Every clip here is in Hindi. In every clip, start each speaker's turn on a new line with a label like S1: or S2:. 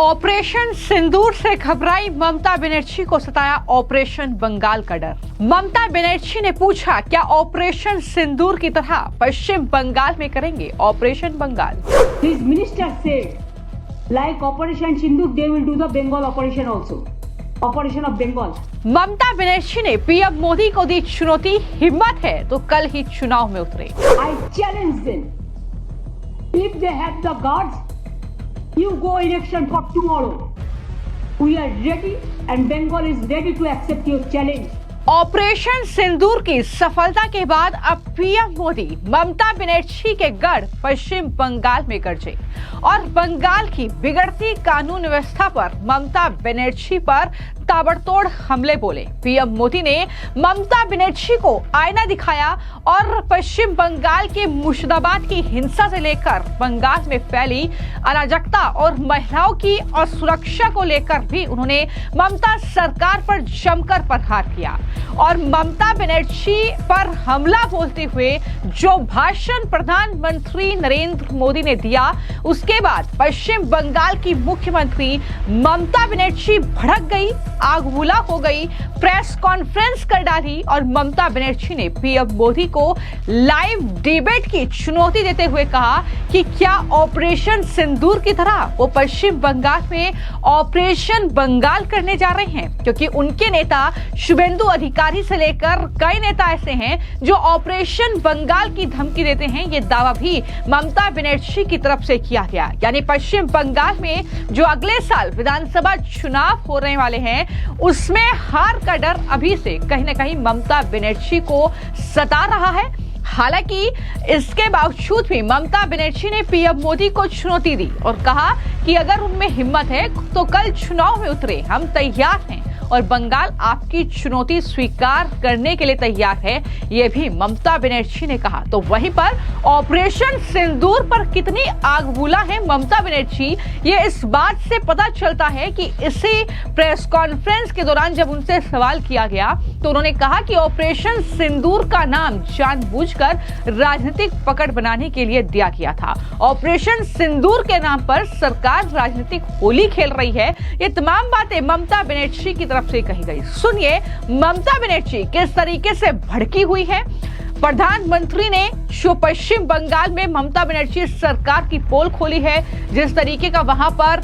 S1: ऑपरेशन सिंदूर से घबराई ममता बनर्जी को सताया ऑपरेशन बंगाल का डर। ममता बनर्जी ने पूछा, क्या ऑपरेशन सिंदूर की तरह पश्चिम बंगाल में करेंगे operation Bengal?
S2: His minister said, like Operation Sindoor, they will do the Bengal operation also. Operation of Bengal.
S1: Mamata Banerjee ने पीएम मोदी को दी चुनौती, हिम्मत है तो कल ही चुनाव में उतरे।
S2: I challenge them. If they have the guards, you go election for tomorrow. We are ready and Bengal is ready to accept your challenge.
S1: Operation Sindoor की सफलता के बाद अब पीएम मोदी ममता बनर्जी के गढ़ पश्चिम बंगाल में गरजे और बंगाल की बिगड़ती कानून व्यवस्था पर ममता बनर्जी पर ताबड़तोड़ हमले बोले। पीएम मोदी ने ममता बनर्जी को आईना दिखाया और पश्चिम बंगाल के मुर्शिदाबाद की हिंसा से लेकर बंगाल में फैली अराजकता और महिलाओं की असुरक्षा को लेकर भी उन्होंने ममता सरकार पर जमकर प्रहार किया और ममता बनर्जी पर हमला बोलते हुए जो भाषण प्रधानमंत्री नरेंद्र मोदी ने दिया, उसके बाद पश्चिम बंगाल की मुख्यमंत्री ममता बनर्जी भड़क गई, आगबुला हो गई, प्रेस कॉन्फ्रेंस कर डाली और ममता बनर्जी ने पीएम मोदी को लाइव डिबेट की चुनौती देते हुए कहा कि क्या ऑपरेशन सिंदूर की तरह वो पश्चिम बंगाल में ऑपरेशन बंगाल करने जा रहे हैं, क्योंकि उनके नेता शुभेंदु अधिकारी से लेकर कई नेता ऐसे हैं जो ऑपरेशन बंगाल की धमकी देते हैं। ये दावा भी ममता बनर्जी की तरफ से किया गया, यानी पश्चिम बंगाल में जो अगले साल विधानसभा चुनाव होने वाले हैं उसमें हार का डर अभी से कहीं ना कहीं ममता बनर्जी को सता रहा है। हालांकि इसके बावजूद भी ममता बनर्जी ने पीएम मोदी को चुनौती दी और कहा कि अगर उनमें हिम्मत है तो कल चुनाव में उतरे, हम तैयार हैं और बंगाल आपकी चुनौती स्वीकार करने के लिए तैयार है, यह भी ममता बनर्जी ने कहा। तो वहीं पर ऑपरेशन सिंदूर पर कितनी आगबुला है ममता बनर्जी, ये इस बात से पता चलता है कि इसी प्रेस कॉन्फ्रेंस के दौरान जब उनसे सवाल किया गया तो उन्होंने कहा कि ऑपरेशन सिंदूर का नाम जानबूझकर राजनीतिक पकड़ बनाने के लिए दिया गया था। ऑपरेशन सिंदूर के नाम पर सरकार राजनीतिक होली खेल रही है। ये तमाम बातें ममता बनर्जी की तरफ से कही गई। सुनिए ममता बनर्जी किस तरीके से भड़की हुई है। प्रधानमंत्री ने जो पश्चिम बंगाल में ममता बनर्जी सरकार की पोल खोली है, जिस तरीके का वहां पर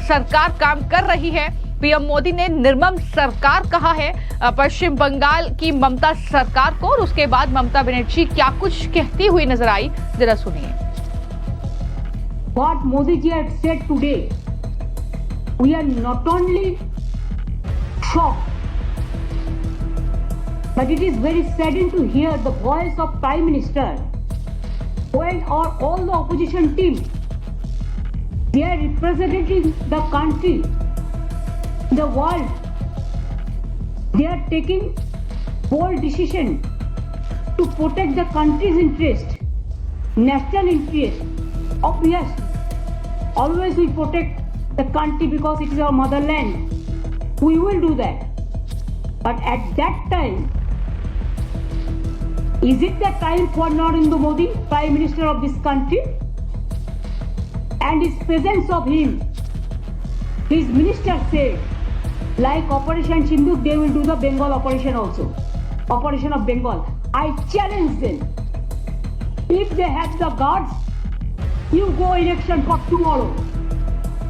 S1: सरकार काम कर रही है, पीएम मोदी ने निर्मम सरकार कहा है पश्चिम बंगाल की ममता सरकार को, और उसके बाद ममता बनर्जी क्या कुछ कहती हुई नजर आई, जरा सुनिए।
S2: What Modi ji had said today, we are not only shocked, but it is very saddening to hear the voice of Prime Minister when all the opposition team, they are representing the country, the world, they are taking bold decision to protect the country's interest, national interest. Obviously, always we protect the country because it is our motherland. We will do that. But at that time, is it the time for Narendra Modi, Prime Minister of this country, and his presence of him? His minister said, like Operation Sindoor, they will do the Bengal operation also. Operation of Bengal. I challenge them. If they have the guards, you go election for tomorrow.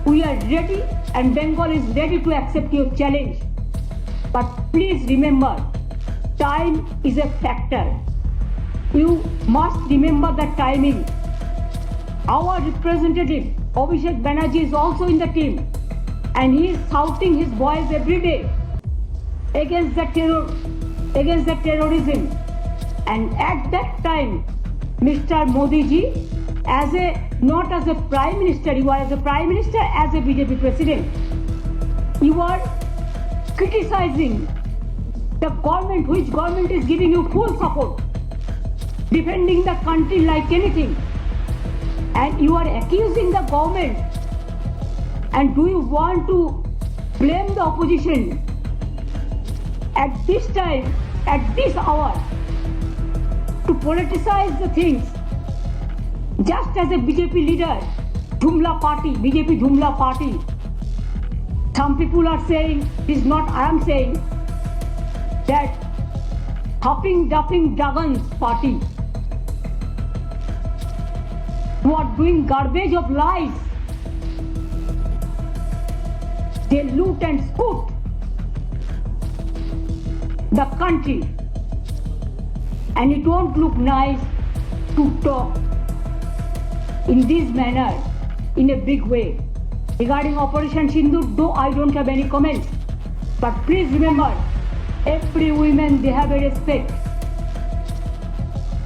S2: We are ready and Bengal is ready to accept your challenge. But please remember, time is a factor. You must remember the timing. Our representative, Abhishek Banerjee, is also in the team. And he is shouting his voice every day against the terrorism. And at that time, Mr. Modi ji, not as a prime minister, you are as a prime minister, as a BJP president, you are criticizing the government, which government is giving you full support, defending the country like anything, and you are accusing the government. And do you want to blame the opposition at this time, at this hour, to politicize the things? Just as a BJP leader, BJP Dhumla party, Some people are saying, this is not I am saying, that Hopping Duffing Duggins party who are doing garbage of lies. They loot and scoot the country, and it won't look nice to talk in this manner in a big way. Regarding Operation Sindoor, though I don't have any comments, but please remember, every woman, they have a respect.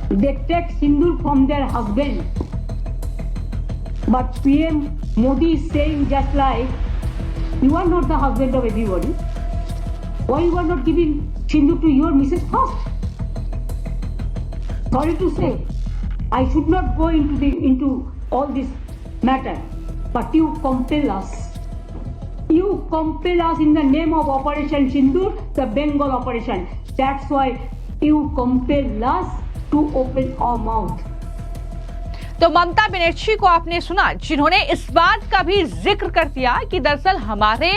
S2: They take Sindoor from their husband. But PM Modi is saying just like, you are not the husband of everybody. Why you are not giving Sindoor to your Mrs. first? Sorry to say, I should not go into all this matter, but you compel us. You compel us in the name of Operation Sindoor, the Bengal operation. That's why you compel us to open our mouth.
S1: तो ममता बनर्जी को आपने सुना, जिन्होंने इस बात का भी जिक्र कर दिया कि दरअसल हमारे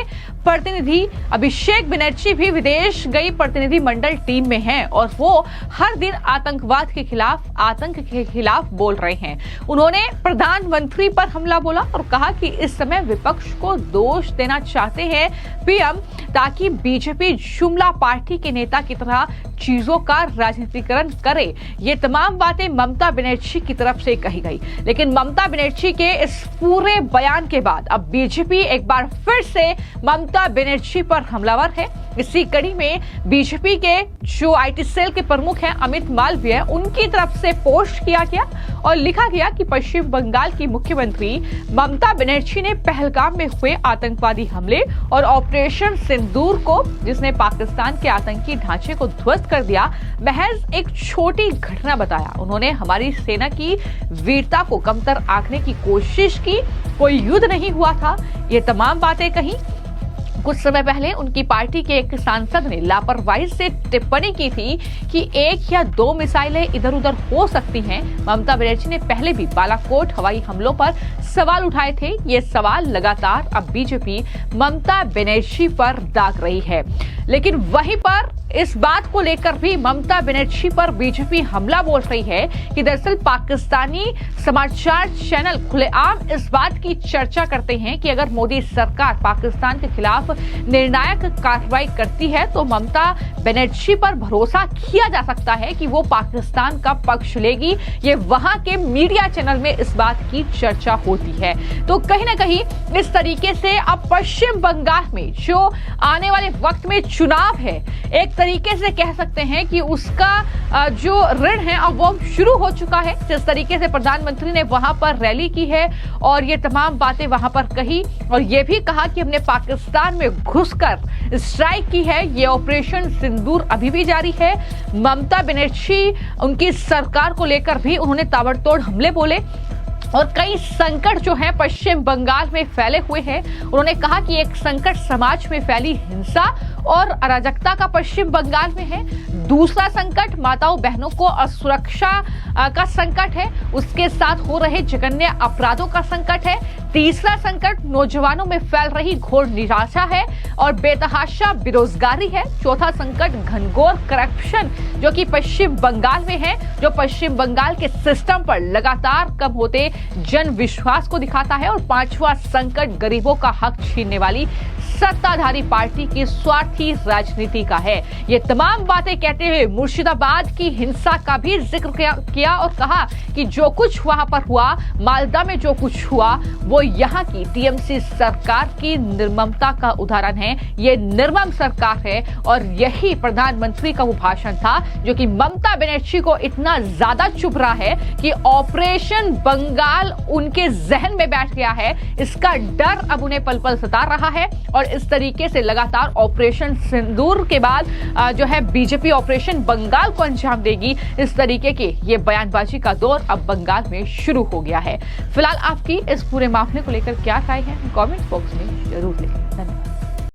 S1: प्रतिनिधि अभिषेक बनर्जी भी विदेश गई प्रतिनिधि मंडल टीम में हैं और वो हर दिन आतंकवाद के खिलाफ, आतंक के खिलाफ बोल रहे हैं। उन्होंने प्रधानमंत्री पर हमला बोला और कहा कि इस समय विपक्ष को दोष देना चाहते हैं पीएम, ताकि बीजेपी जुमला पार्टी के नेता की तरह चीजों का राजनीतिकरण करे। ये तमाम बातें ममता बनर्जी की तरफ से कही गई, लेकिन ममता बनर्जी के इस पूरे बयान के बाद अब बीजेपी एक बार फिर से ममता बनर्जी पर हमलावर है। इसी कड़ी में बीजेपी के जो आईटी सेल के प्रमुख हैं अमित मालवीय, उनकी तरफ से पोस्ट किया गया और लिखा गया कि पश्चिम बंगाल की मुख्यमंत्री ममता बनर्जी ने पहलगाम में हुए आतंकवादी हमले और ऑपरेशन सिंदूर को, जिसने पाकिस्तान के आतंकी ढांचे को ध्वस्त कर दिया, महज एक छोटी घटना बताया। उन्होंने हमारी सेना की वीरता को कमतर आंकने की कोशिश की, कोई युद्ध नहीं हुआ था। ये तमाम बातें कही। कुछ समय पहले उनकी पार्टी के एक सांसद ने लापरवाही से टिप्पणी की थी कि 1 या 2 मिसाइलें इधर उधर हो सकती हैं। ममता बनर्जी ने पहले भी बालाकोट हवाई हमलों पर सवाल उठाए थे। ये सवाल लगातार अब बीजेपी ममता बनर्जी पर दाग रही है, लेकिन वहीं पर इस बात को लेकर भी ममता बनर्जी पर बीजेपी हमला बोल रही है कि दरअसल पाकिस्तानी समाचार चैनल खुलेआम इस बात की चर्चा करते हैं कि अगर मोदी सरकार पाकिस्तान के खिलाफ निर्णायक कार्रवाई करती है तो ममता बनर्जी पर भरोसा किया जा सकता है कि वो पाकिस्तान का पक्ष लेगी। ये वहां के मीडिया चैनल में इस बात की चर्चा होती है। तो कहीं ना कहीं इस तरीके से अब पश्चिम बंगाल में जो आने वाले वक्त में चुनाव है, एक तरीके से कह सकते हैं कि उसका जो ऋण है अब वो शुरू हो चुका है। जिस तरीके से प्रधानमंत्री ने वहां पर रैली की है और ये तमाम बातें वहां पर कही और ये भी कहा कि हमने पाकिस्तान में घुसकर स्ट्राइक की है। ये ऑपरेशन सिंदूर अभी भी जारी है। ममता बनर्जी, उनकी सरकार को लेकर भी उन्होंने ताबड़तोड़ हमले बोले और कई संकट जो है पश्चिम बंगाल में फैले हुए हैं। उन्होंने कहा कि एक संकट समाज में फैली हिंसा और अराजकता का पश्चिम बंगाल में है। दूसरा संकट माताओं बहनों को असुरक्षा का संकट है, उसके साथ हो रहे जघन्य अपराधों का संकट है। तीसरा संकट नौजवानों में फैल रही घोर निराशा है और बेतहाशा बेरोजगारी है। चौथा संकट घनघोर करप्शन जो कि पश्चिम बंगाल में है, जो पश्चिम बंगाल के सिस्टम पर लगातार कम होते जन विश्वास को दिखाता है। और पांचवा संकट गरीबों का हक छीनने वाली सत्ताधारी पार्टी की स्वार्थी राजनीति का है। ये तमाम बातें कहते हुए मुर्शिदाबाद की हिंसा का भी जिक्र किया और कहा कि जो कुछ वहां पर हुआ, मालदा में जो कुछ हुआ, वो यहाँ की टीएमसी सरकार की निर्ममता का उदाहरण है। ये निर्मम सरकार है और यही प्रधानमंत्री का वो भाषण था जो कि ममता बनर्जी को इतना ज्यादा चुभ रहा है कि ऑपरेशन बंगाल उनके जहन में बैठ गया है। इसका डर अब उन्हें पल पल सता रहा है और इस तरीके से लगातार ऑपरेशन सिंदूर के बाद जो है बीजेपी ऑपरेशन बंगाल को अंजाम देगी। इस तरीके के ये बयानबाजी का दौर अब बंगाल में शुरू हो गया है। फिलहाल आपकी इस पूरे मामले को लेकर क्या राय है, कमेंट बॉक्स में जरूर लिखें।